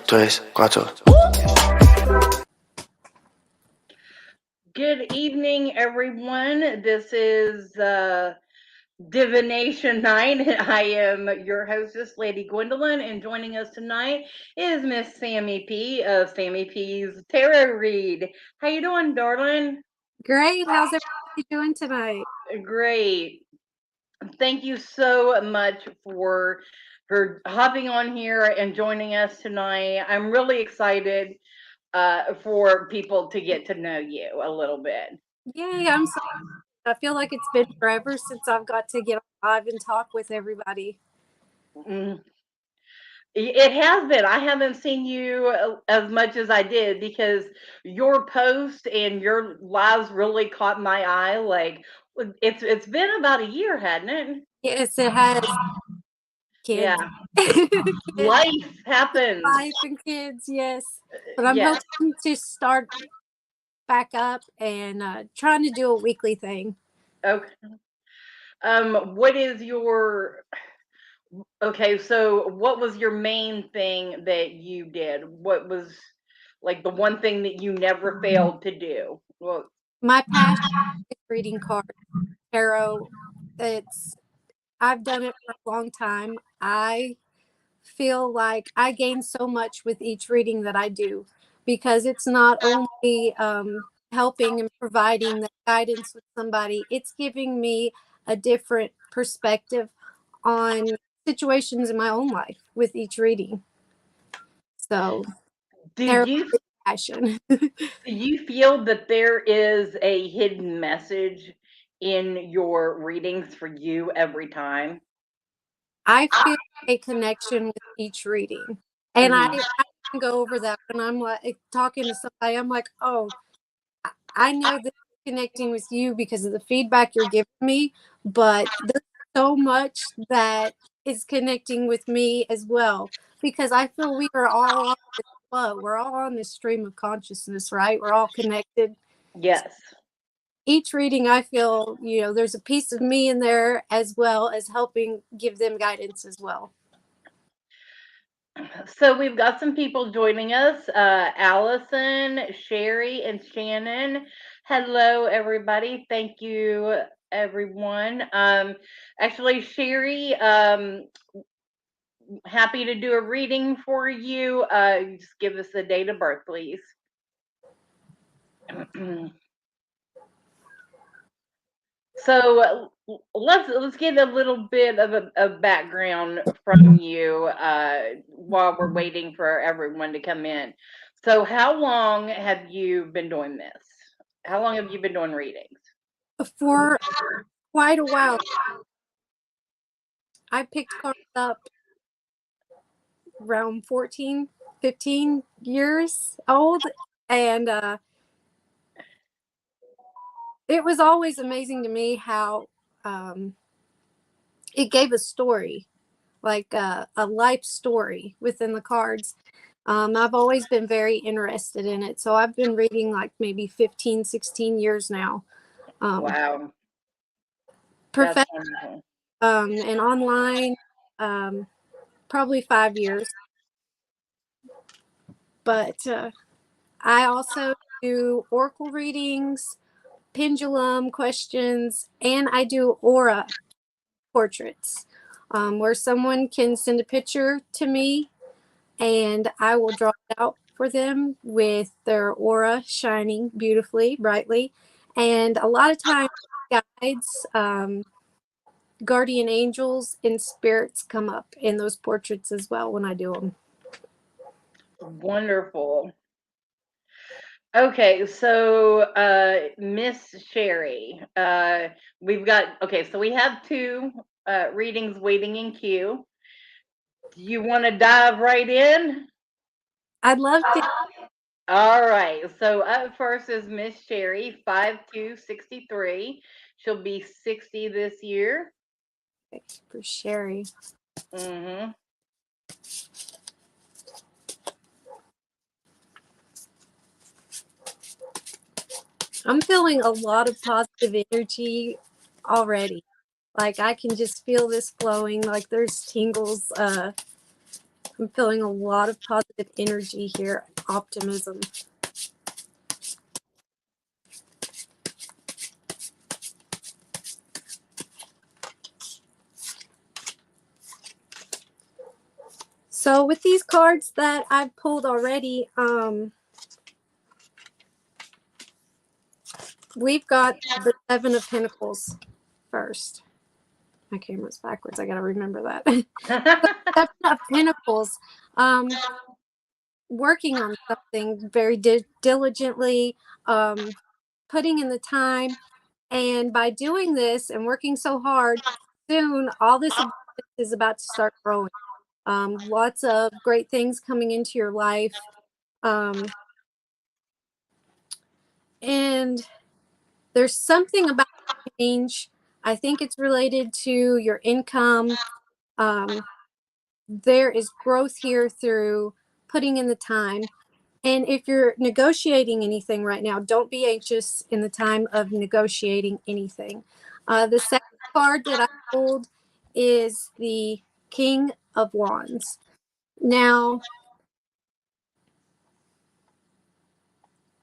3, 4. Good evening, everyone. This is Divination Night. I am your hostess, Lady Gwendolyn, and joining us tonight is Miss Sammy P of Sammy P's Tarot Read. How you doing, darling? Great. How's everybody doing tonight? Great. Thank you so much for hopping on here and joining us tonight. I'm really excited for people to get to know you a little bit. Yay, I feel like it's been forever since I've got to get live and talk with everybody. It has been. I haven't seen you as much as I did because your post and your lives really caught my eye. Like it's been about a year, hadn't it? Yes, it has. Kids. Yeah. Life happens. Life and kids, yes. But I'm hoping to start back up and trying to do a weekly thing. Okay. What is your so what was your main thing that you did? What was like the one thing that you never failed to do? Well, my passion is reading cards, tarot. I've done it for a long time. I feel like I gain so much with each reading that I do because it's not only helping and providing the guidance with somebody, it's giving me a different perspective on situations in my own life with each reading. So, passion. Do you feel that there is a hidden message in your readings for you every time? I feel a connection with each reading. And I can go over that when I'm like talking to somebody. I'm like, oh, I know that I'm connecting with you because of the feedback you're giving me, but there's so much that is connecting with me as well because I feel we are all on this flow. We're all on this stream of consciousness, right? We're all connected. Yes. Each reading, I feel, there's a piece of me in there as well as helping give them guidance as well. So we've got some people joining us, Allison, Sherry, and Shannon. Hello, everybody. Thank you, everyone. Actually, Sherry, happy to do a reading for you. Just give us the date of birth, please. So let's get a little bit of a background from you while we're waiting for everyone to come in. So how long have you been doing this? How long have you been doing readings? For quite a while. I picked cards up around 14, 15 years old, and it was always amazing to me how it gave a story, like a life story within the cards. I've always been very interested in it, so I've been reading like maybe 15, 16 years now. Wow. Professional and online, probably 5 years. But I also do oracle readings, pendulum questions, and I do aura portraits, where someone can send a picture to me and I will draw it out for them with their aura shining beautifully, brightly. And a lot of times guides, guardian angels, and spirits come up in those portraits as well when I do them. Wonderful. Okay, so Miss Sherry, we have two readings waiting in queue. Do you want to dive right in? I'd love to. All right, so up first is Miss Sherry, 5'2", 63. She'll be 60 this year. For Sherry. I'm feeling a lot of positive energy already. Like I can just feel this flowing, like there's tingles I'm feeling a lot of positive energy here, optimism. So with these cards that I've pulled already, we've got the Seven of Pentacles first. My camera's backwards. I got to remember that. Seven of Pentacles. Working on something very diligently, putting in the time. And by doing this and working so hard, soon all this abundance is about to start growing. Lots of great things coming into your life. And there's something about change. I think it's related to your income. There is growth here through putting in the time. And if you're negotiating anything right now, don't be anxious in the time of negotiating anything. The second card that I pulled is the King of Wands. Now,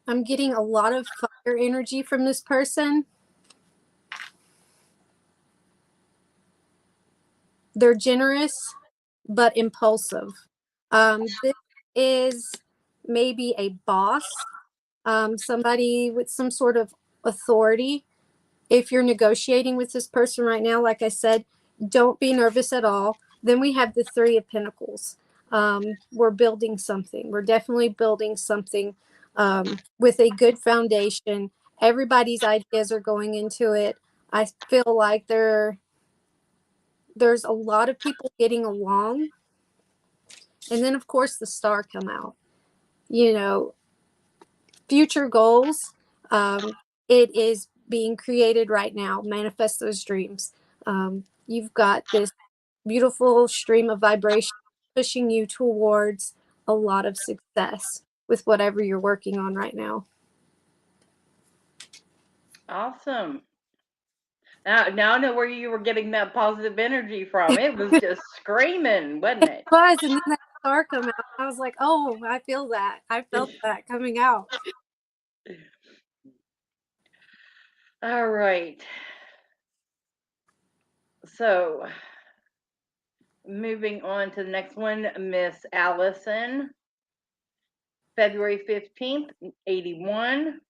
I'm getting a lot of fire energy from this person. They're generous, but impulsive. This is maybe a boss, somebody with some sort of authority. If you're negotiating with this person right now, like I said, don't be nervous at all. Then we have the Three of Pentacles. We're building something. We're definitely building something with a good foundation. Everybody's ideas are going into it. I feel like there's a lot of people getting along. And then, of course, the Star come out. You know, future goals. It is being created right now. Manifest those dreams. You've got this beautiful stream of vibration pushing you towards a lot of success with whatever you're working on right now. Awesome. Now I know where you were getting that positive energy from. It was just screaming, wasn't it? It was, and then that star come out. I was like, oh, I feel that. I felt that coming out. All right. So, moving on to the next one, Miss Allison, February 15th, 81.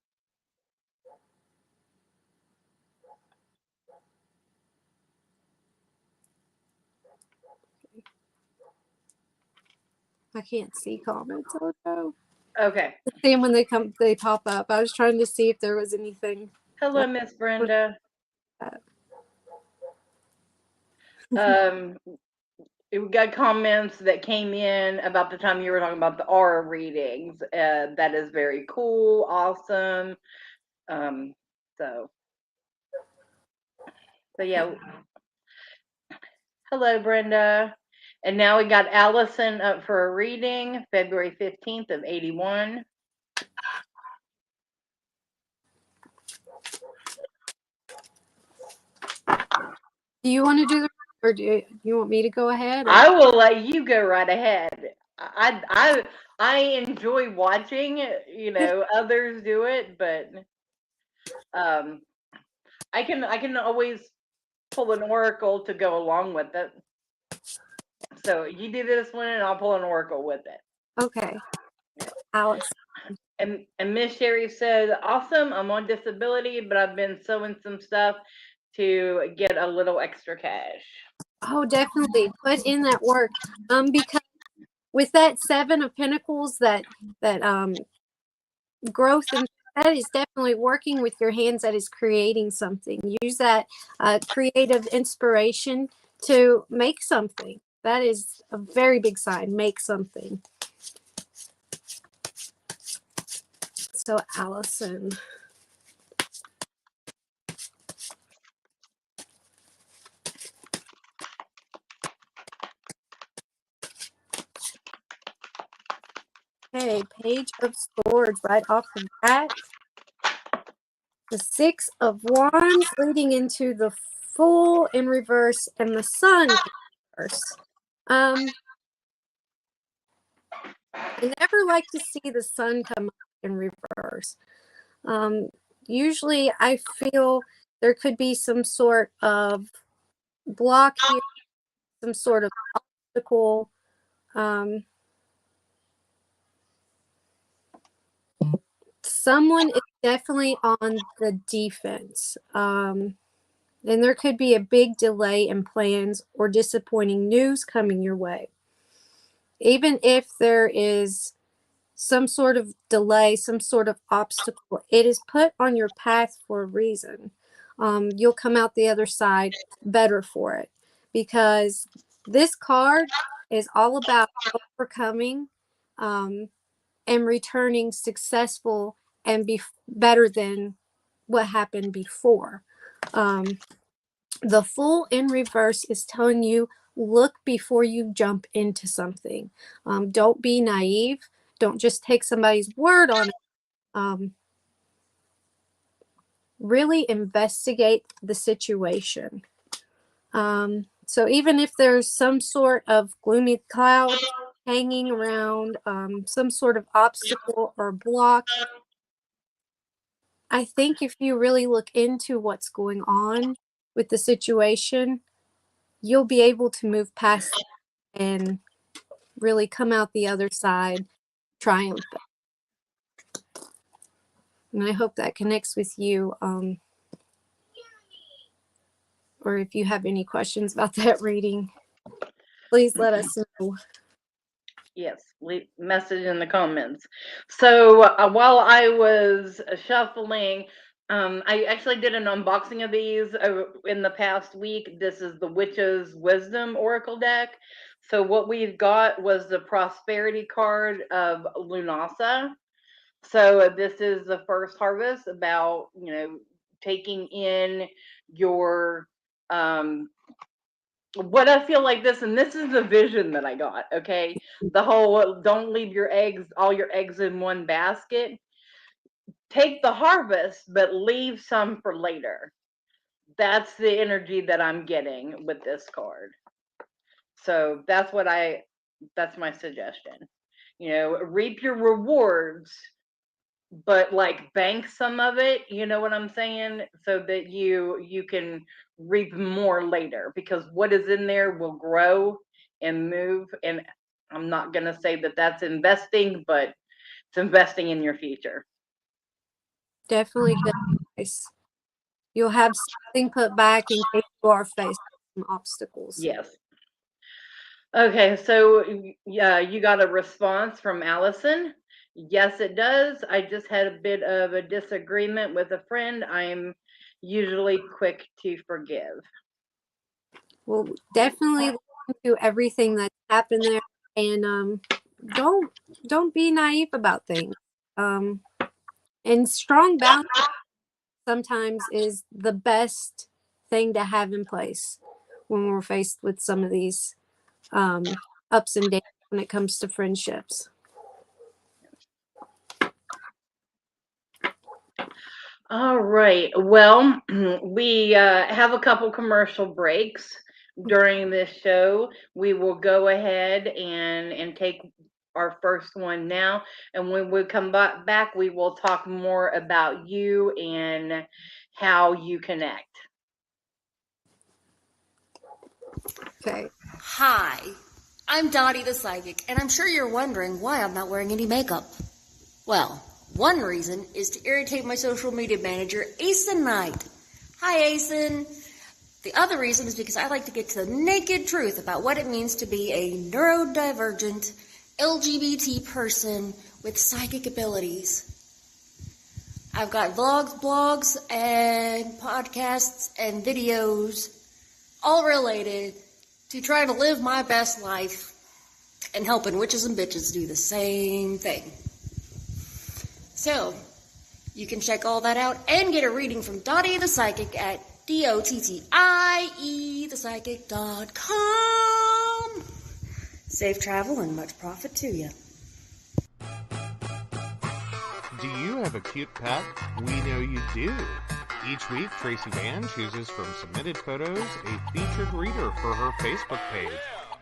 I can't see comments. Oh no. Okay. See them when they pop up. I was trying to see if there was anything. Hello, Miss Brenda. We got comments that came in about the time you were talking about the aura readings. That is very cool, awesome. So yeah. Hello, Brenda. And now we got Allison up for a reading, February 15th of 81. Do you want to do the, or do you want me to go ahead? Or? I will let you go right ahead. I enjoy watching, others do it, but I can always pull an oracle to go along with it. So you do this one, and I'll pull an oracle with it. Okay, Alex. And Miss Sherry said, "Awesome. I'm on disability, but I've been sewing some stuff to get a little extra cash." Oh, definitely put in that work. Because with that Seven of Pentacles, that growth, and that is definitely working with your hands. That is creating something. Use that creative inspiration to make something. That is a very big sign. Make something. So, Allison. Okay, Page of Swords right off the bat. The Six of Wands leading into the Fool in reverse and the Sun in reverse. I never like to see the sun come up in reverse. Usually I feel there could be some sort of block here, some sort of obstacle. Someone is definitely on the defense. And there could be a big delay in plans or disappointing news coming your way. Even if there is some sort of delay, some sort of obstacle, it is put on your path for a reason. You'll come out the other side better for it, because this card is all about overcoming and returning successful and be better than what happened before. The Fool in reverse is telling you, look before you jump into something. Don't be naive. Don't just take somebody's word on it. Really investigate the situation. So even if there's some sort of gloomy cloud hanging around, some sort of obstacle or block, I think if you really look into what's going on with the situation, you'll be able to move past it and really come out the other side triumphant. And I hope that connects with you. Or if you have any questions about that reading, please let us know. Yes, leave message in the comments. So while I was shuffling, I actually did an unboxing of these in the past week. This is the Witch's Wisdom Oracle deck. So what we've got was the Prosperity card of Lunasa. So this is the first harvest about, taking in your what I feel like this, and this is the vision that I got, okay? The whole don't leave all your eggs in one basket. Take the harvest, but leave some for later. That's the energy that I'm getting with this card. So that's my suggestion. Reap your rewards, but like bank some of it, you know what I'm saying, so that you can reap more later, because what is in there will grow and move. And I'm not going to say that that's investing, but it's investing in your future. Definitely good advice. You'll have something put back in case you are faced with some obstacles. Yes. Okay, so you got a response from Allison. Yes, it does. I just had a bit of a disagreement with a friend. I'm usually quick to forgive. Well, definitely listen to everything that's happened there, and don't be naive about things. And strong boundaries sometimes is the best thing to have in place when we're faced with some of these ups and downs when it comes to friendships. All right. Well, we have a couple commercial breaks during this show. We will go ahead and take our first one now. And when we come back, we will talk more about you and how you connect. Okay. Hi, I'm Dottie the Psychic, and I'm sure you're wondering why I'm not wearing any makeup. Well, one reason is to irritate my social media manager, Asen Knight. Hi, Asen. The other reason is because I like to get to the naked truth about what it means to be a neurodivergent LGBT person with psychic abilities. I've got vlogs, blogs, and podcasts and videos all related to trying to live my best life and helping witches and bitches do the same thing. So, you can check all that out and get a reading from Dottie the Psychic at DOTTIEthepsychic.com. Safe travel and much profit to you. Do you have a cute pet? We know you do. Each week, Tracy Van chooses from submitted photos a featured reader for her Facebook page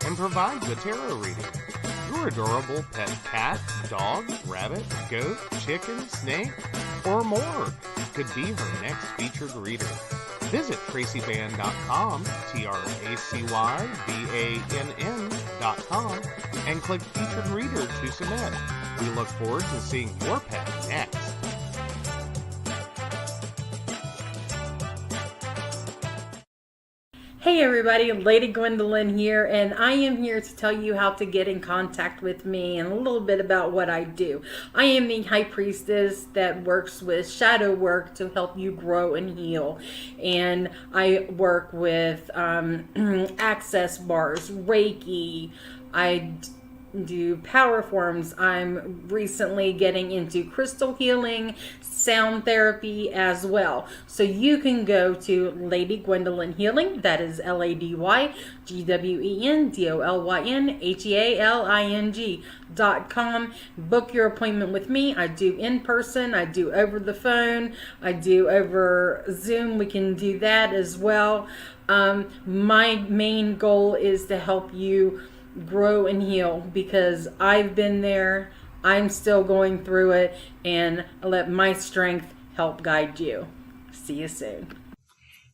and provides a tarot reading. Your adorable pet cat, dog, rabbit, goat, chicken, snake, or more could be her next featured reader. Visit tracybann.com, TracyBann.com, and click Featured Reader to submit. We look forward to seeing your pet next. Hey everybody, Lady Gwendolyn here, and I am here to tell you how to get in contact with me and a little bit about what I do. I am the High Priestess that works with shadow work to help you grow and heal, and I work with access bars, Reiki, I do power forms. I'm recently getting into crystal healing, sound therapy as well. So you can go to Lady Gwendolyn Healing, that is LadyGwendolynHealing.com. Book your appointment with me. I do in person, I do over the phone, I do over Zoom. We can do that as well. My main goal is to help you grow and heal, because I've been there, I'm still going through it, and I let my strength help guide you. See you soon.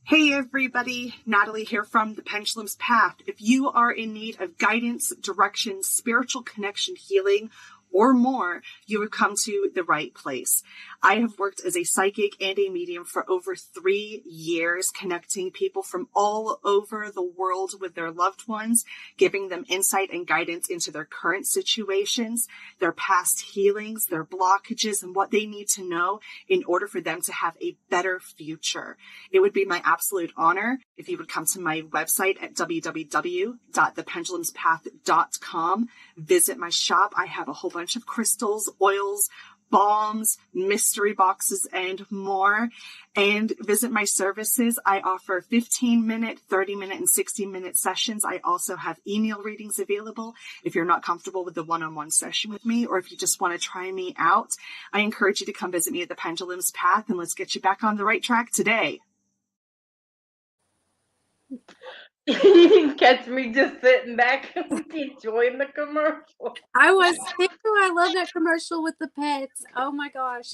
Hey everybody, Natalie here from The Pendulum's Path. If you are in need of guidance, direction, spiritual connection, healing, or more, you would come to the right place. I have worked as a psychic and a medium for over 3 years, connecting people from all over the world with their loved ones, giving them insight and guidance into their current situations, their past healings, their blockages, and what they need to know in order for them to have a better future. It would be my absolute honor if you would come to my website at www.thependulumspath.com. Visit my shop. I have a whole bunch of crystals, oils, balms, mystery boxes, and more. And visit my services. I offer 15-minute, 30-minute, and 60-minute sessions. I also have email readings available if you're not comfortable with the one-on-one session with me, or if you just want to try me out. I encourage you to come visit me at the Pendulum's Path, and let's get you back on the right track today. You can catch me just sitting back enjoying the commercial. I was too. I love that commercial with the pets. Oh my gosh.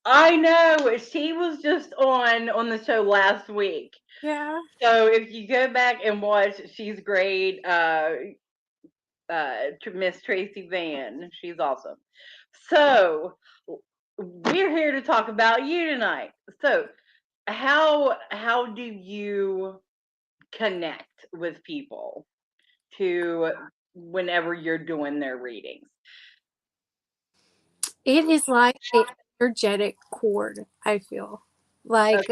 I know. She was just on the show last week. Yeah. So if you go back and watch, she's great. Miss Tracy Van, she's awesome. So we're here to talk about you tonight. So how do you connect with people to whenever you're doing their readings? It is like an energetic cord, I feel. Like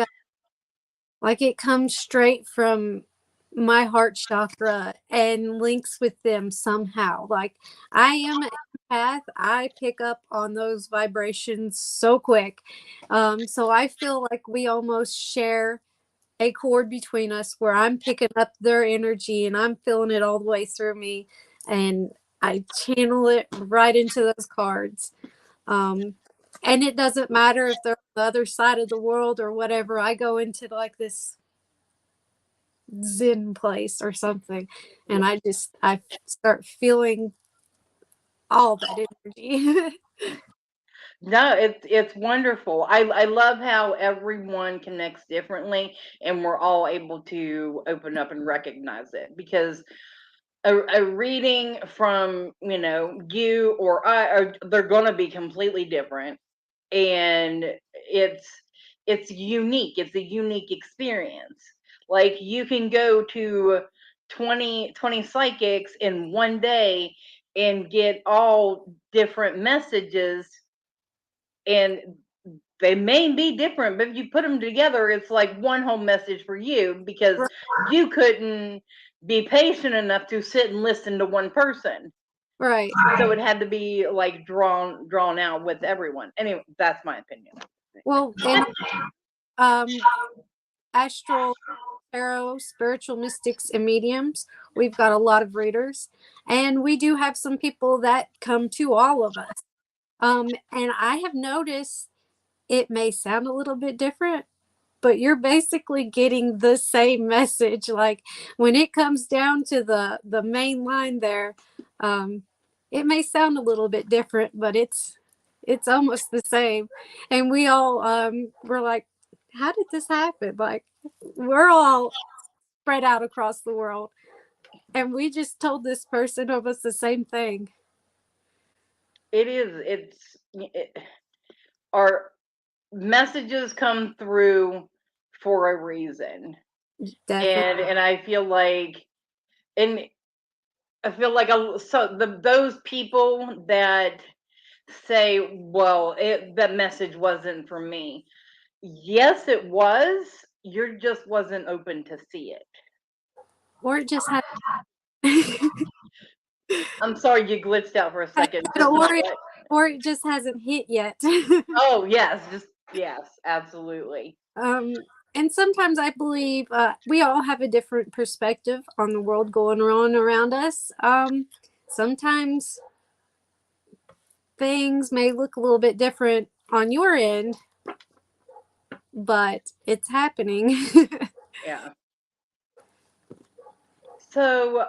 it comes straight from my heart chakra and links with them somehow. Like, I am an empath. I pick up on those vibrations so quick. So I feel like we almost share a cord between us, where I'm picking up their energy and I'm feeling it all the way through me, and I channel it right into those cards. And it doesn't matter if they're on the other side of the world or whatever. I go into like this Zen place or something, and I start feeling all that energy. No, it's wonderful. I love how everyone connects differently, and we're all able to open up and recognize it, because a reading from you or I, they're going to be completely different, and it's unique. It's a unique experience. Like, you can go to 20 psychics in one day and get all different messages, and they may be different, but if you put them together, it's like one whole message for you, because you couldn't be patient enough to sit and listen to one person. Right. So it had to be like drawn out with everyone. Anyway, that's my opinion. Well, and astral, tarot, spiritual mystics, and mediums, we've got a lot of readers, and we do have some people that come to all of us. And I have noticed it may sound a little bit different, but you're basically getting the same message. Like, when it comes down to the main line there, It may sound a little bit different, but it's almost the same. And we all were like, how did this happen? Like, we're all spread out across the world, and we just told this person almost the same thing. Our messages come through for a reason. Definitely. And I feel like, those people that say, well, that message wasn't for me. Yes, it was. You just wasn't open to see it. Or it just had I'm sorry, you glitched out for a second. or it just hasn't hit yet. Oh, yes, yes, absolutely. And sometimes I believe we all have a different perspective on the world going on around us. Sometimes things may look a little bit different on your end, but it's happening. Yeah. So,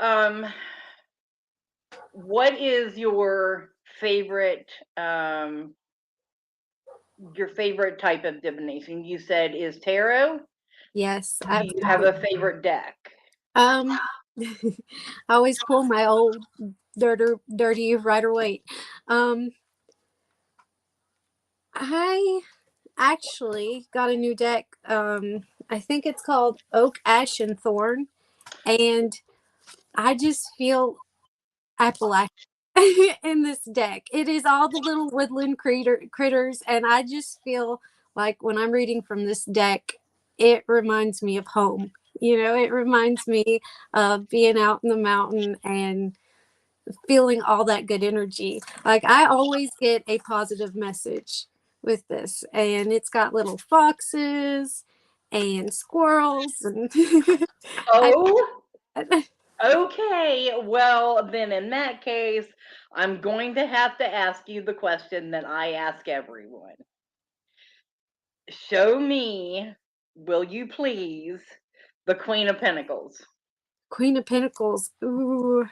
what is your favorite type of divination? You said is tarot. Yes, Do you have a favorite deck? I always pull my old dirty Rider-Waite. I actually got a new deck. I think it's called Oak, Ash, and Thorn, and I just feel Appalachia in this deck. It is all the little woodland critters, and I just feel like when I'm reading from this deck, it reminds me of home. You know, it reminds me of being out in the mountain and feeling all that good energy. Like, I always get a positive message with this, and it's got little foxes and squirrels and Oh, okay. Well, then in that case, I'm going to have to ask you the question that I ask everyone. Show me, will you please, the Queen of Pentacles. Queen of Pentacles. Ooh.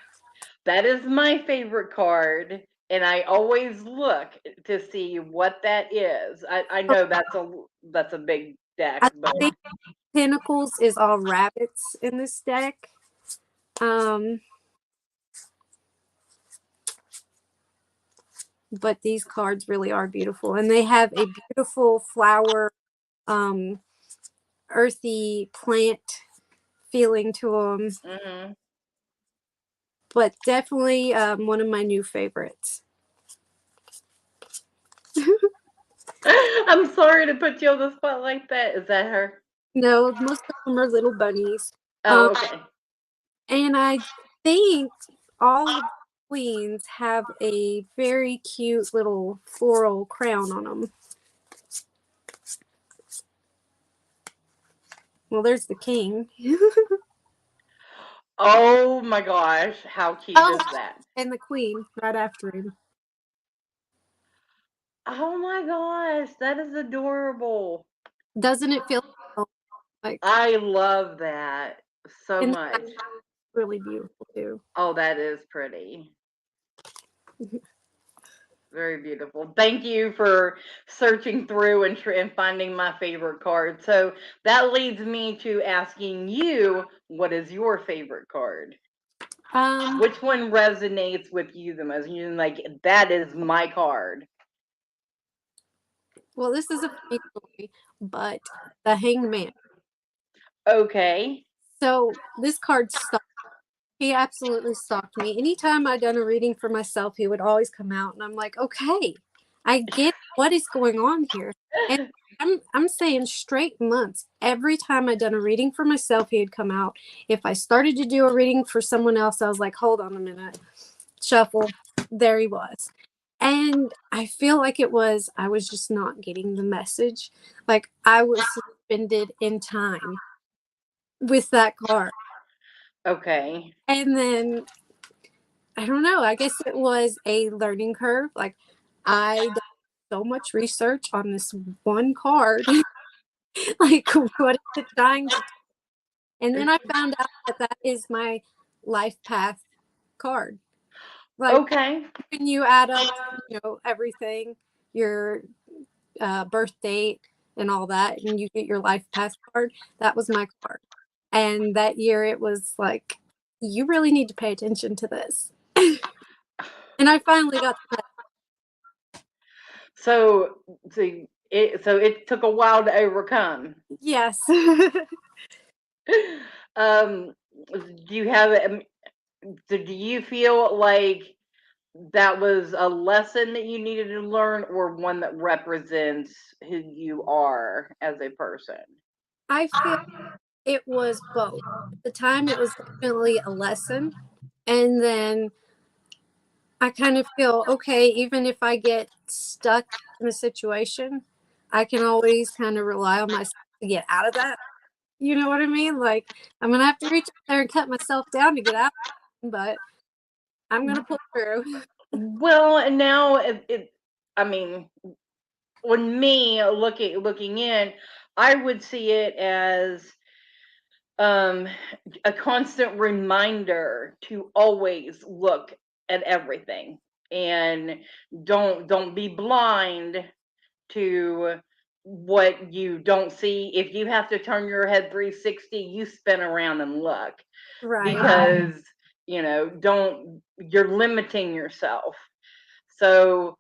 That is my favorite card, and I always look to see what that is. I know that's a big deck, I but think Pentacles is all rabbits in this deck. But these cards really are beautiful, and they have a beautiful flower, earthy plant feeling to them. mm-hmm. But definitely one of my new favorites. I'm sorry to put you on the spot like that. Is that her? No, most of them are little bunnies. Oh, okay. And I think all of the queens have a very cute little floral crown on them. Well, there's the king. Oh my gosh, how cute is that? And the queen right after him. Oh my gosh, that is adorable. Doesn't it feel like I love that so much. Really beautiful too. Oh, that is pretty. Very beautiful. Thank you for searching through and finding my favorite card. So that leads me to asking you, what is your favorite card? Which one resonates with you the most? You're like, that is my card. Well, this is a funny story, but the Hanged Man. Okay. So this card stalked. He absolutely stalked me. Anytime I'd done a reading for myself, he would always come out, and I'm like, okay, I get what is going on here. And I'm saying straight months. Every time I'd done a reading for myself, he would come out. If I started to do a reading for someone else, I was like, hold on a minute. Shuffle. There he was. And I feel like I was just not getting the message. Like, I was suspended in time with that card. Okay. And then, I don't know, I guess it was a learning curve. Like, I did so much research on this one card. Like, what is it trying to do? And then I found out that is my life path card. Like Okay. when you add up, everything, your birth date and all that, and you get your life path card. That was my card. And that year it was like, you really need to pay attention to this. And I finally got that. So, it took a while to overcome. Yes. Um, do you have, do you feel like that was a lesson that you needed to learn, or one that represents who you are as a person? I feel it was both. At the time, it was definitely a lesson. And then I kind of feel, okay, even if I get stuck in a situation, I can always kind of rely on myself to get out of that. You know what I mean? Like, I'm going to have to reach out there and cut myself down to get out, but I'm going to pull through. Well, and now I mean, when me looking in, I would see it as a constant reminder to always look at everything, and don't be blind to what you don't see. If you have to turn your head 360, you spin around and look, Right. because you're limiting yourself. So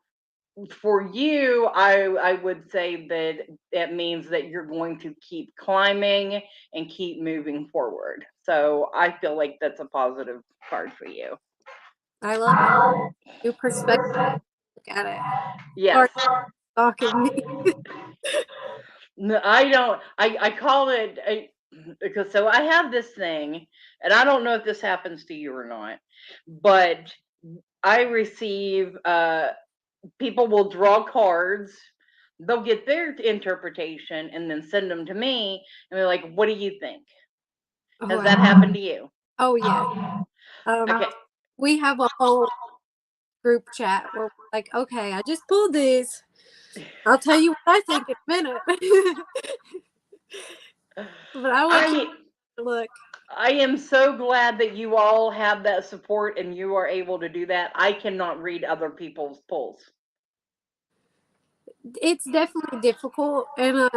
for you, I would say that it means that you're going to keep climbing and keep moving forward. So I feel like that's a positive card for you. I love it. New perspective. Look at it. Yes. Start stalking me. No, I don't. I call it because so I have this thing, and I don't know if this happens to you or not, but I receive people will draw cards, they'll get their interpretation and then send them to me, and they're like, what do you think? Has that happened to you? Oh, yes. Okay. We have a whole group chat where we're like, okay, I just pulled these. I'll tell you what I think in a minute. But I want you to look. I am so glad that you all have that support and you are able to do that. I cannot read other people's pulls. It's definitely difficult, and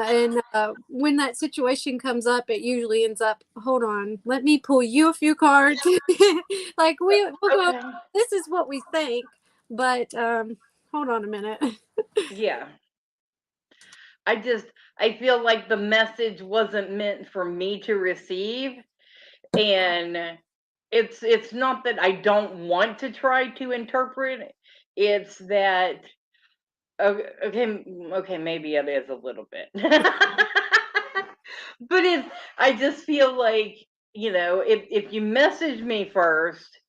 when that situation comes up, it usually ends up. Hold on, let me pull you a few cards. Like we'll go. Okay. This is what we think, but hold on a minute. Yeah. I feel like the message wasn't meant for me to receive, and it's not that I don't want to try to interpret, it's that okay, maybe it is a little bit. But I just feel like, if you message me first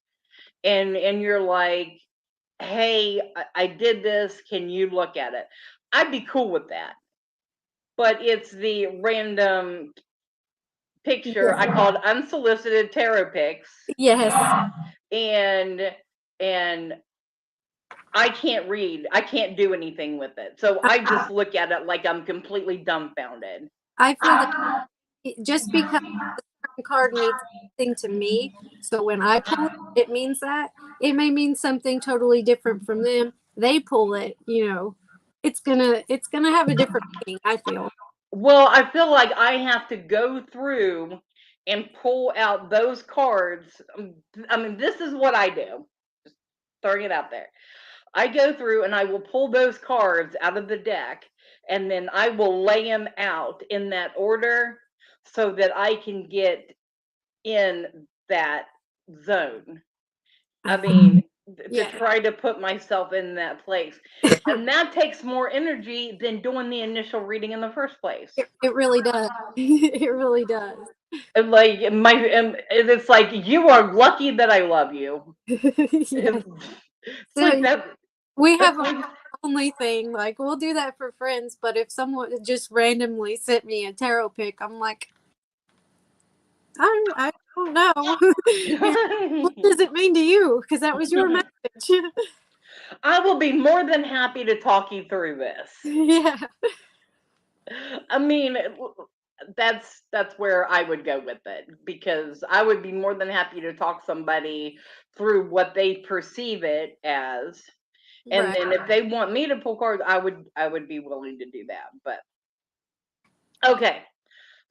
and you're like, hey, I did this, can you look at it? I'd be cool with that. But it's the random picture, I call it unsolicited tarot pics, Yes, and I can't read, I can't do anything with it, so I just look at it like I'm completely dumbfounded. I feel that just because a certain card means something to me, so when I pull it, it means that. It may mean something totally different from them. They pull it, it's gonna have a different meaning, I feel. Well, I feel like I have to go through and pull out those cards. I mean, this is what I do. Just throwing it out there. I go through and I will pull those cards out of the deck, and then I will lay them out in that order so that I can get in that zone. I mean, to Yeah. try to put myself in that place. And that takes more energy than doing the initial reading in the first place. It really does. It really does. And like it's like, you are lucky that I love you. Yeah. It's like that. We have That's a only thing, like we'll do that for friends, but if someone just randomly sent me a tarot pick, I'm like, I don't know. What does it mean to you? Because that was your message. I will be more than happy to talk you through this. Yeah. I mean, that's where I would go with it, because I would be more than happy to talk somebody through what they perceive it as. And Right. then if they want me to pull cards, I would be willing to do that. But okay.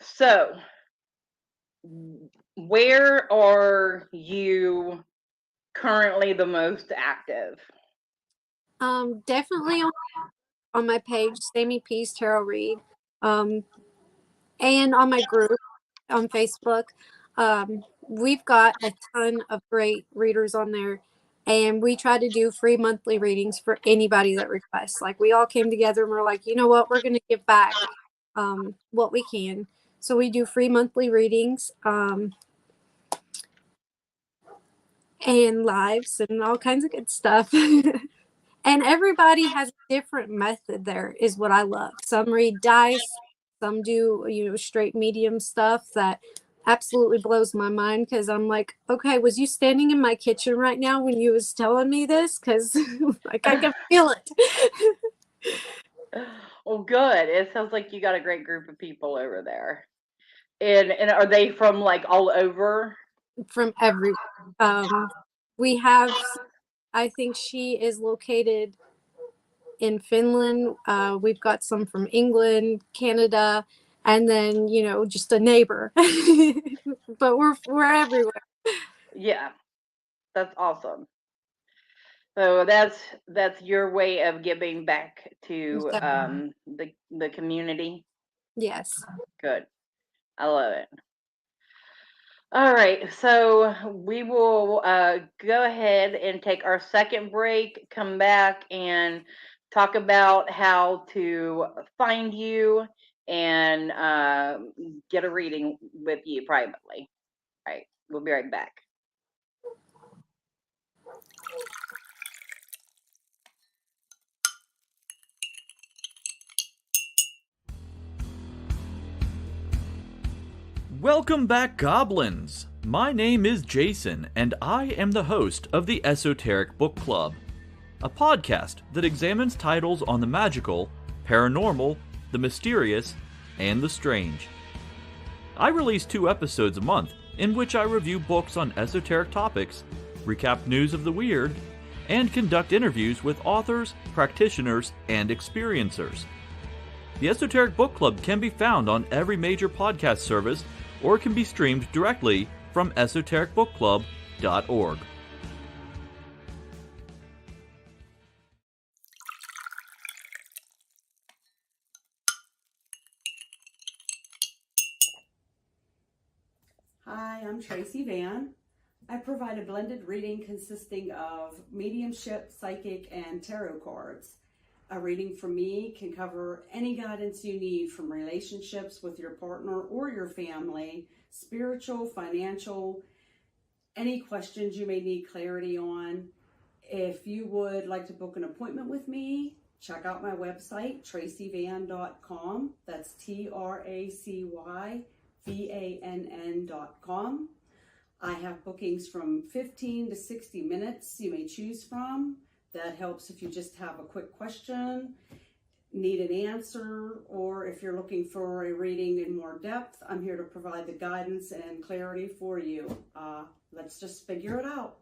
So, where are you currently the most active? Definitely on my page, Sammy P's Tarot Read, and on my group on Facebook. We've got a ton of great readers on there, and we try to do free monthly readings for anybody that requests. Like, we all came together and we're like, you know what, we're going to give back what we can. So we do free monthly readings, and lives and all kinds of good stuff. And everybody has a different method there, is what I love. Some read dice, some do, straight medium stuff that absolutely blows my mind, because I'm like, okay, was you standing in my kitchen right now when you was telling me this? Because like, I can feel it. Well, good. It sounds like you got a great group of people over there. And are they from like all over? From everywhere. We have, I think she is located in Finland. We've got some from England, Canada, and then, just a neighbor. But we're everywhere. Yeah, that's awesome. So that's your way of giving back to the community. Yes. Good. I love it. All right, so we will go ahead and take our second break, come back and talk about how to find you and get a reading with you privately. All right, we'll be right back. Welcome back, Goblins! My name is Jason, and I am the host of the Esoteric Book Club, a podcast that examines titles on the magical, paranormal, the mysterious, and the strange. I release 2 episodes a month in which I review books on esoteric topics, recap news of the weird, and conduct interviews with authors, practitioners, and experiencers. The Esoteric Book Club can be found on every major podcast service, or can be streamed directly from esotericbookclub.org. Hi, I'm Tracy Van. I provide a blended reading consisting of mediumship, psychic, and tarot cards. A reading from me can cover any guidance you need, from relationships with your partner or your family, spiritual, financial, any questions you may need clarity on. If you would like to book an appointment with me, check out my website, tracyvann.com. That's TracyVann.com. I have bookings from 15 to 60 minutes you may choose from. That helps if you just have a quick question, need an answer, or if you're looking for a reading in more depth. I'm here to provide the guidance and clarity for you. Let's just figure it out.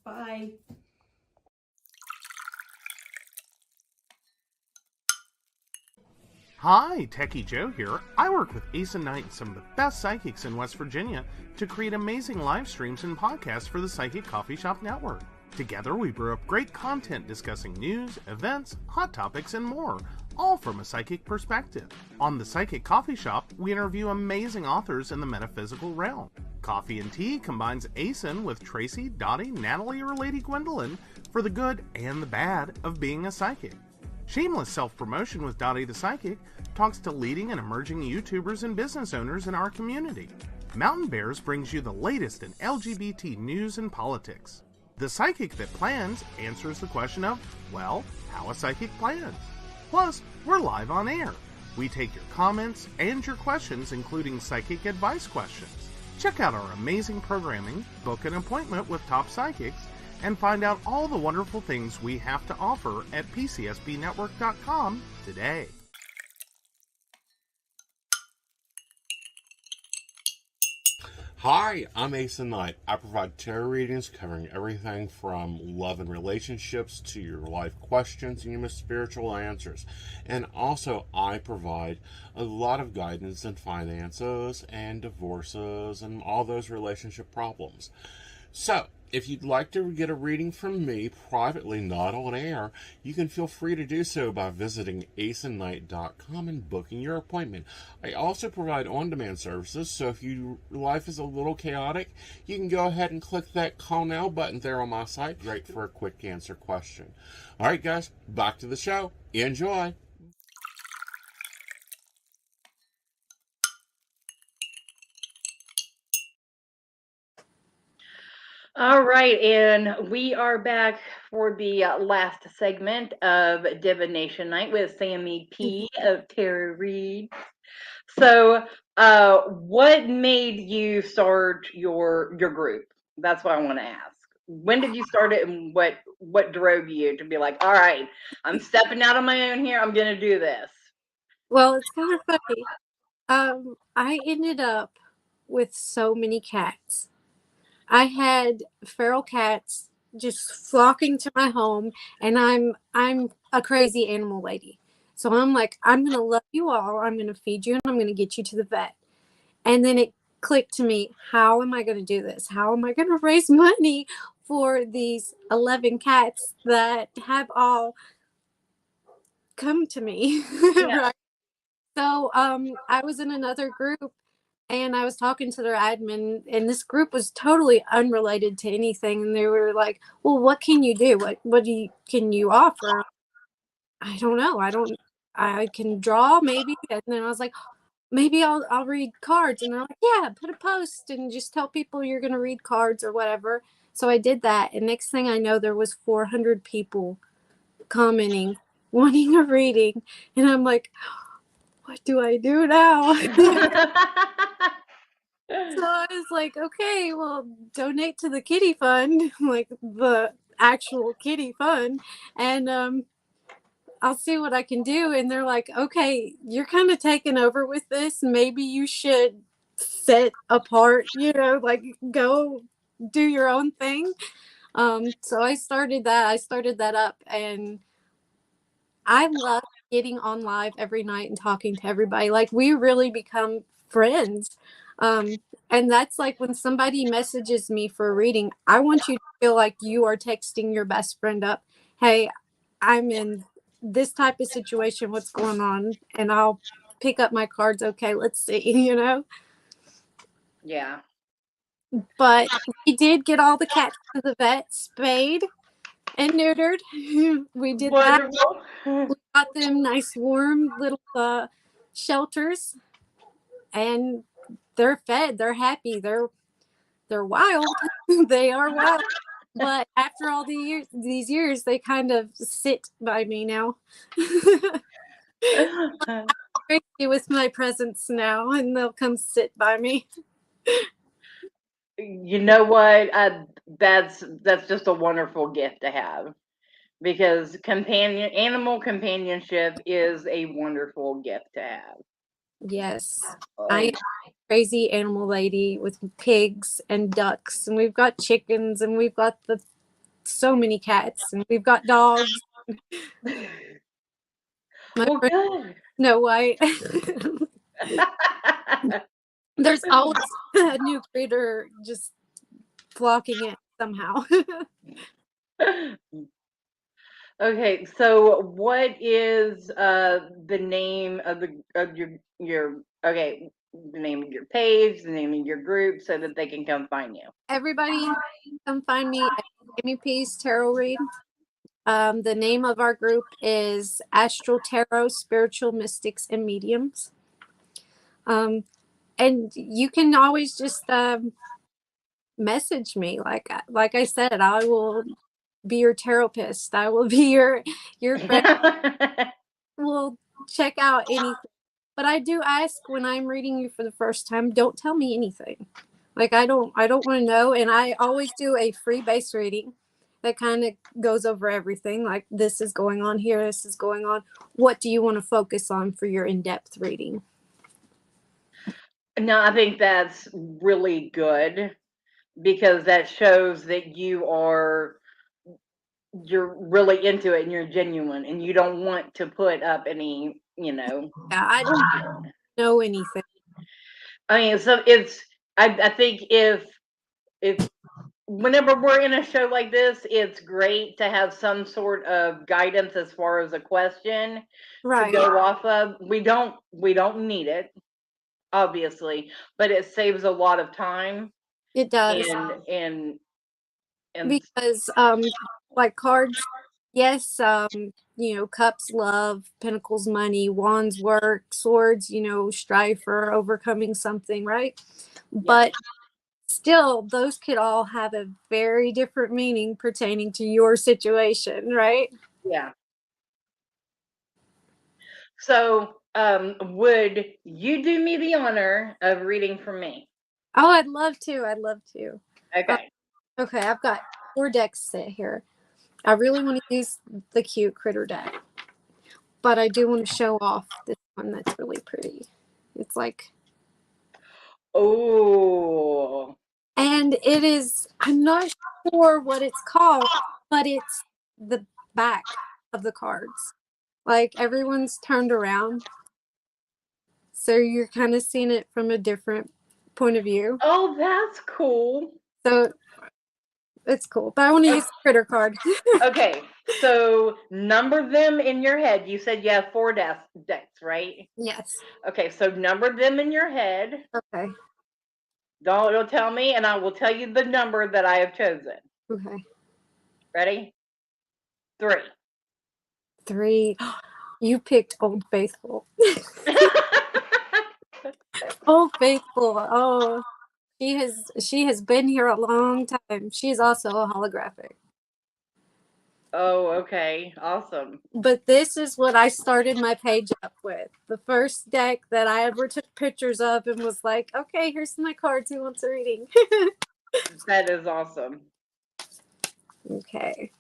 Bye. Hi, Techie Joe here. I work with Ace and Knight, some of the best psychics in West Virginia, to create amazing live streams and podcasts for the Psychic Coffee Shop Network. Together, we brew up great content discussing news, events, hot topics, and more, all from a psychic perspective. On the Psychic Coffee Shop, we interview amazing authors in the metaphysical realm. Coffee and Tea combines ASIN with Tracy, Dottie, Natalie, or Lady Gwendolyn for the good and the bad of being a psychic. Shameless Self-Promotion with Dottie the Psychic talks to leading and emerging YouTubers and business owners in our community. Mountain Bears brings you the latest in LGBT news and politics. The Psychic That Plans answers the question of, well, how a psychic plans. Plus, we're live on air. We take your comments and your questions, including psychic advice questions. Check out our amazing programming, book an appointment with top psychics, and find out all the wonderful things we have to offer at PCSBnetwork.com today. Hi, I'm Asa Knight. I provide tarot readings covering everything from love and relationships to your life questions and your most spiritual answers. And also, I provide a lot of guidance in finances and divorces and all those relationship problems. So, if you'd like to get a reading from me privately, not on air, you can feel free to do so by visiting aceandnight.com and booking your appointment. I also provide on-demand services, so if your life is a little chaotic, you can go ahead and click that call now button there on my site. Great for a quick answer question. All right, guys, back to the show. Enjoy. All right, and we are back for the last segment of Divination Night with Sammy P of Tarot Read. So, what made you start your group? That's what I want to ask. When did you start it, and what drove you to be like, all right, I'm stepping out on my own here. I'm gonna do this. Well, it's kind of funny. I ended up with so many cats. I had feral cats just flocking to my home, and I'm a crazy animal lady. So I'm like, I'm gonna love you all. I'm gonna feed you, and I'm gonna get you to the vet. And then it clicked to me, how am I gonna do this? How am I gonna raise money for these 11 cats that have all come to me? Yeah. Right. So I was in another group, and I was talking to their admin, and this group was totally unrelated to anything. And they were like, well, what can you do? What can you offer? I don't know. I can draw maybe. And then I was like, maybe I'll read cards. And they're like, yeah, put a post and just tell people you're going to read cards or whatever. So I did that. And next thing I know, there was 400 people commenting, wanting a reading. And I'm like, what do I do now? So I was like, okay, well, donate to the kitty fund, like the actual kitty fund, and I'll see what I can do. And they're like, okay, you're kind of taking over with this. Maybe you should set apart, like go do your own thing. So I started that. I started that up, and I love getting on live every night and talking to everybody. Like, we really become friends. And that's like when somebody messages me for a reading, I want you to feel like you are texting your best friend up. Hey, I'm in this type of situation. What's going on? And I'll pick up my cards. Okay, let's see. Yeah. But we did get all the cats to the vet, spayed and neutered. We did that. Wonderful. We got them nice warm little shelters, and they're fed, they're happy, they're wild. They are wild, but after all these years, they kind of sit by me now. Crazy with my presence now, and they'll come sit by me. You know what? That's just a wonderful gift to have, because animal companionship is a wonderful gift to have. Yes, I am a crazy animal lady with pigs and ducks, and we've got chickens, and we've got so many cats, and we've got dogs. Well, good. No White. There's always a new critter just flocking in somehow. Okay, so what is the name of your okay, the name of your page, the name of your group, so that they can come find you? Everybody come find me at Sammy P's Tarot Read. The name of our group is Astral Tarot, Spiritual Mystics and Mediums. And you can always just message me. Like I said, I will be your therapist. I will be your friend. We'll check out anything. But I do ask when I'm reading you for the first time, don't tell me anything. Like, I don't want to know. And I always do a free base reading that kind of goes over everything. Like, this is going on here, this is going on. What do you want to focus on for your in-depth reading? No, I think that's really good because that shows that you're really into it and you're genuine and you don't want to put up any, Yeah, I don't know anything. I mean, so I think if whenever we're in a show like this, it's great to have some sort of guidance as far as a question to Right. go off of. We don't need it, obviously, but it saves a lot of time It does. and Because like cards, yes, cups love, pentacles money, wands work, swords, strive for overcoming something, right? But still, those could all have a very different meaning pertaining to your situation, right? yeah. So, would you do me the honor of reading for me? Oh, I'd love to. I'd love to. Okay. Okay, I've got 4 decks set here. I really want to use the cute critter deck, but I do want to show off this one that's really pretty. It's like, Oh. and it is, I'm not sure what it's called, but it's the back of the cards. Like everyone's turned around. So you're kind of seeing it from a different point of view. Oh, that's cool. So it's cool. But I want to use the critter card. Okay. So number them in your head. You said you have 4 decks, right? Yes. Okay. So number them in your head. Okay. Don't tell me, and I will tell you the number that I have chosen. Okay. Ready? 3. 3. You picked Old Faithful. Old Faithful. Oh, she has been here a long time. She's also a holographic. Oh, okay. Awesome. But this is what I started my page up with. The first deck that I ever took pictures of and was like, okay, here's my cards. Who wants a reading? That is awesome. Okay.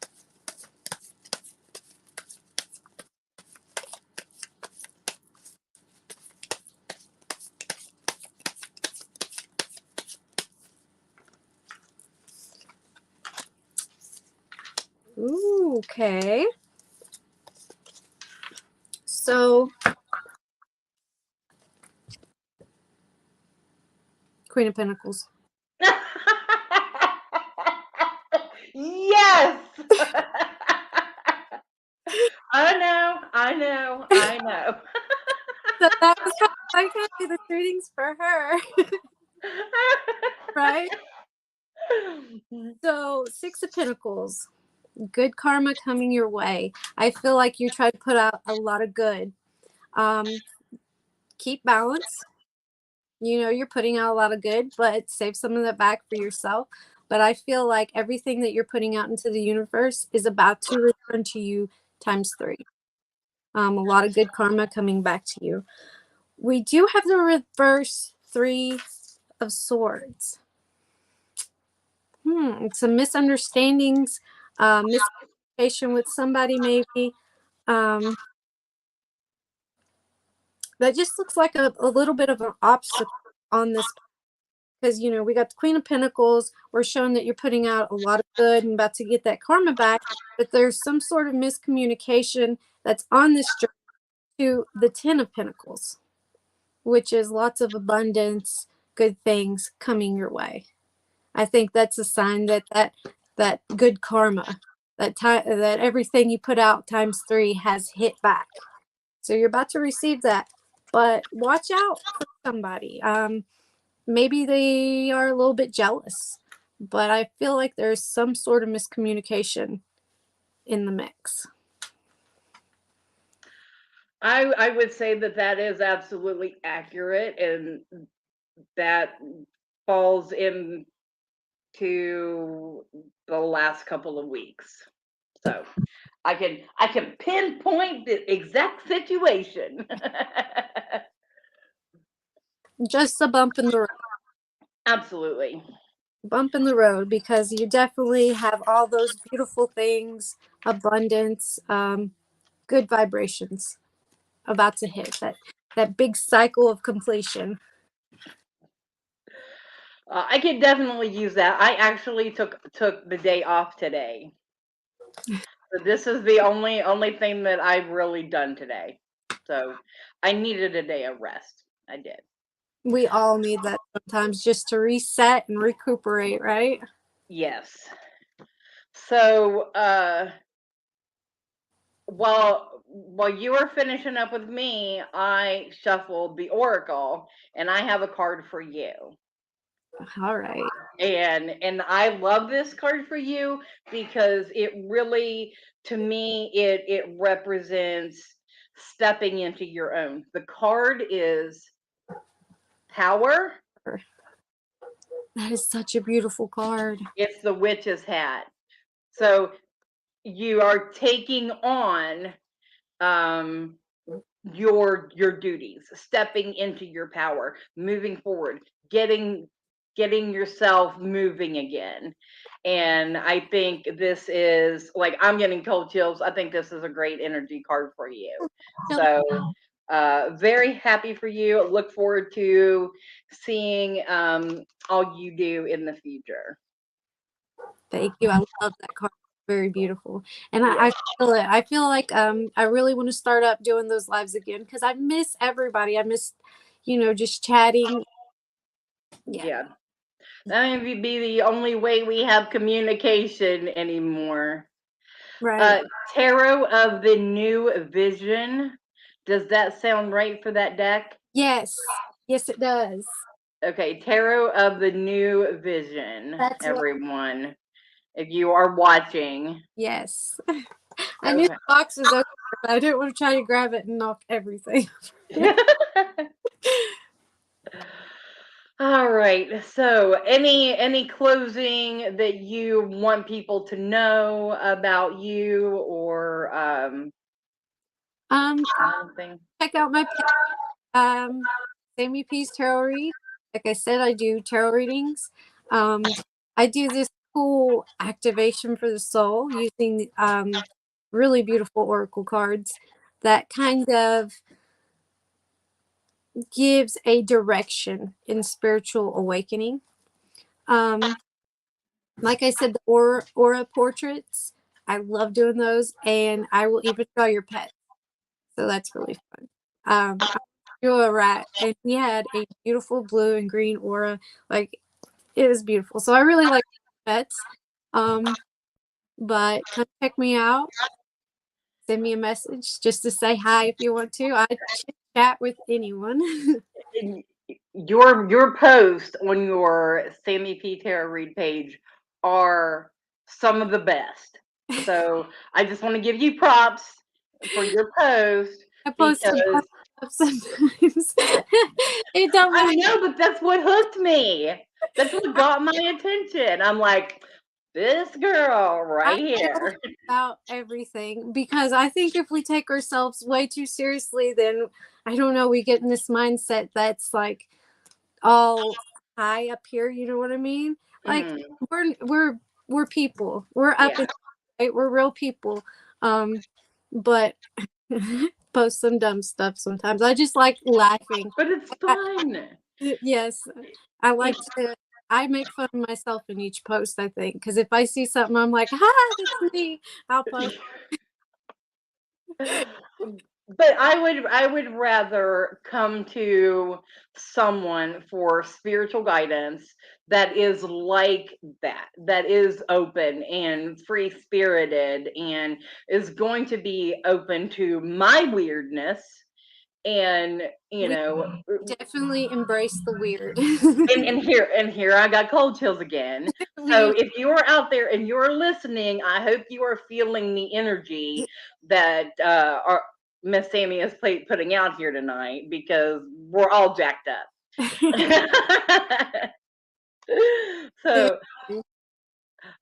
Ooh, okay. So, Queen of Pentacles. Yes. I know. So that was how I got to the readings for her. Right? So, 6 of Pentacles. Good karma coming your way. I feel like you try to put out a lot of good. Keep balance. You're putting out a lot of good, but save some of that back for yourself. But I feel like everything that you're putting out into the universe is about to return to you times 3. A lot of good karma coming back to you. We do have the reverse 3 of Swords. Some misunderstandings, miscommunication with somebody maybe. That just looks like a little bit of an obstacle on this, because we got the Queen of Pentacles. We're showing that you're putting out a lot of good and about to get that karma back, but there's some sort of miscommunication that's on this journey to the 10 of Pentacles, which is lots of abundance, good things coming your way. I think that's a sign that good karma, that everything you put out times 3 has hit back. So you're about to receive that, but watch out for somebody. Maybe they are a little bit jealous, but I feel like there's some sort of miscommunication in the mix. I would say that is absolutely accurate, and that falls into the last couple of weeks. So I can pinpoint the exact situation. Just a bump in the road. Absolutely. Bump in the road, because you definitely have all those beautiful things, abundance, good vibrations about to hit that big cycle of completion. I could definitely use that. I actually took the day off today. So this is the only thing that I've really done today. So I needed a day of rest. I did. We all need that sometimes just to reset and recuperate, right? Yes. So while you were finishing up with me, I shuffled the Oracle, and I have a card for you. All right. And I love this card for you because it really, to me, it represents stepping into your own. The card is Power. That is such a beautiful card. It's the Witch's hat. So you are taking on your duties, stepping into your power, moving forward, getting yourself moving again. And I think this is, like, I'm getting cold chills. I think this is a great energy card for you. So very happy for you. Look forward to seeing all you do in the future. Thank you. I love that card. Very beautiful. And Yeah. I feel it. I feel like I really want to start up doing those lives again because I miss everybody. I miss, just chatting. Yeah. That may be the only way we have communication anymore. Right. Tarot of the New Vision. Does that sound right for that deck? Yes. Yes, it does. Okay, Tarot of the New Vision, That's what- everyone. If you are watching. Yes. I knew the box was open, but I didn't want to try to grab it and knock everything. All right. So, any closing that you want people to know about you, or something? Check out my Sammy P's tarot read. Like I said, I do tarot readings. I do this cool activation for the soul using really beautiful oracle cards that kind of gives a direction in spiritual awakening. Like I said, the aura portraits, I love doing those, and I will even draw your pet. So that's really fun. I drew a rat, and he had a beautiful blue and green aura. Like, it was beautiful. So I really like pets. But come check me out. Send me a message just to say hi if you want to. I chat with anyone. Your posts on your Sammy P Tarot Read page are some of the best. So I just want to give you props for your post. I post because sometimes. It don't I know, but that's what hooked me. That's what got my attention. I'm like, this girl right here. About everything, because I think if we take ourselves way too seriously, then I don't know, we get in this mindset that's like all high up here, you know what I mean? Like we're people. We're up in, right? We're real people. But post some dumb stuff sometimes. I just like laughing. But it's fun. Yes. I like to I make fun of myself in each post, I think, because if I see something, I'm like, that's me. I'll post. But I would rather come to someone for spiritual guidance that is like that is open and free spirited and is going to be open to my weirdness. And definitely embrace the weird. and here I got cold chills again. So if you are out there and you're listening, I hope you are feeling the energy that Miss Sammy is putting out here tonight, because we're all jacked up. So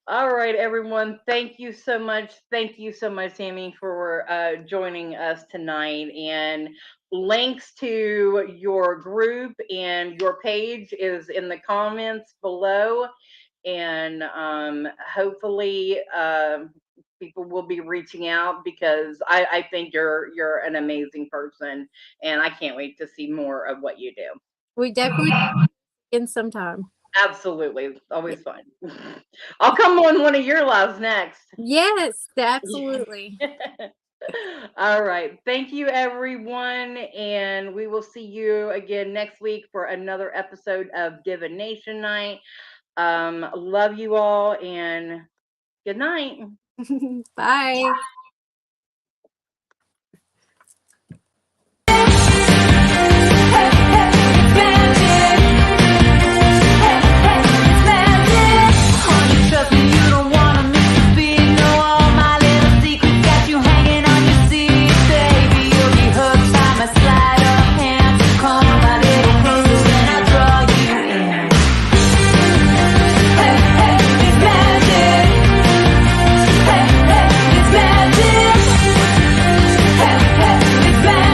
all right, everyone. Thank you so much. Thank you so much, Sammy, for joining us tonight. And links to your group and your page is in the comments below. And hopefully people will be reaching out, because I think you're an amazing person, and I can't wait to see more of what you do. We definitely in some time. Absolutely. It's always fun. I'll come on one of your lives next. Yes, absolutely. All right. Thank you, everyone. And we will see you again next week for another episode of Divination Night. Love you all and good night. Bye.